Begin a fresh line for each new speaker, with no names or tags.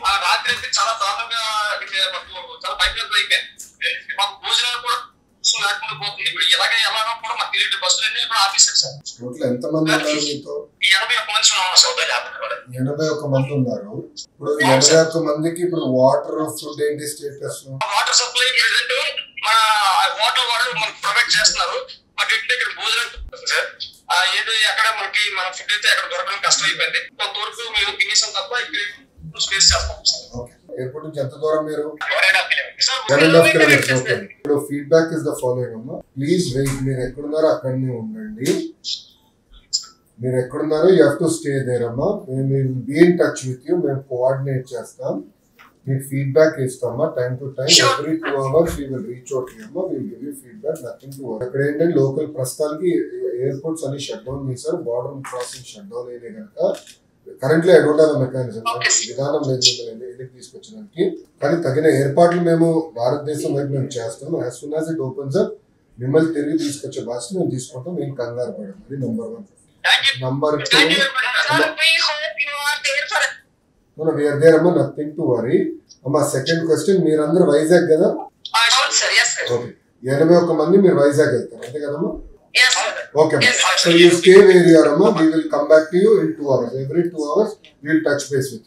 ఆ రాత్రి అయితే చాలా దారుణంగా చాలా భయపడతా అయిపోయాయి. మాకు భోజనాలు కూడా లేకుండా పోతుంది. ఇప్పుడు ఎలాగో కూడా మాకు తెలియదు. బస్సులన్నీ కూడా ఆఫీసర్ సార్.
టోటల్ ఎంతమంది ఉన్నారు మీతో?
81 మంది ఉన్నాం సార్.
81 మంది ఉన్నారు. ఇప్పుడు 81 మందికి ఇప్పుడు వాటర్ ఫుడ్ ఏంటి స్టేటస్?
వాటర్ సప్లై ప్రెసెంట్ మన వాటర్ వాళ్ళు మనకు ప్రొవైడ్ చేస్తున్నారు. బట్ ఇంటి దగ్గర భోజనం సార్ ఏదో ఎక్కడ మనకి మన ఫుడ్ అయితే అక్కడ దొరకడం కష్టం అయిపోయింది. కొంతవరకు మేము తినేసాం తప్ప ఇక్కడ స్పేస్ చేస్తాం.
ఎయిర్పోర్ట్ నుంచి ఎంత దూరం మీరు?
1.5 కిలోమీటర్స్.
ఓకే. ఇప్పుడు ఫీడ్బ్యాక్ ఇస్ ద ఫాలోయింగ్ అమ్మా. Please wait. మీరు ఎక్కడున్నారో అక్కడనే ఉండండి. మీరు ఎక్కడున్నారో you have to stay there అమ్మా. మేము will be in touch with you. మేము కోఆర్డినేట్ చేస్తాం. మీకు ఫీడ్బ్యాక్ ఇస్తామా time to time. Every 2 hours we will reach out అమ్మా. Will give you feedback. Nothing to worry. అక్కడ ఏంటంటే లోకల్ ప్రస్తుతానికి ఎయిర్పోర్ట్స్ అన్ని షట్ డౌన్ చేశారు. బార్డర్ క్రాసింగ్ షట్ డౌన్ అయినాయి కనుక currently I don't have mechanism. విధానం లేదు ఎన్నిక తీసుకొచ్చడానికి. కానీ తగిన ఏర్పాట్లు మేము భారతదేశం వైపు మేము చేస్తాం. As soon as it opens up మిమ్మల్ని తిరిగి తీసుకొచ్చే బాధ్యత మేము తీసుకుంటాం. మేము కంగారు పడము. అది నెంబర్ 1. నెంబర్ 2, వీఆర్ దేర్ అమ్మా. నథింగ్ టు వరీ అమ్మా. సెకండ్ క్వశ్చన్, మీరందరూ వైజాగ్ కదా? ఓకే. 81 మంది మీరు వైజాగ్ వెళ్తారు అంతే కదమ్మా? Okay, so you stay where you are, Amma. We will come back to you in 2 hours. Every 2 hours, we will touch base with you.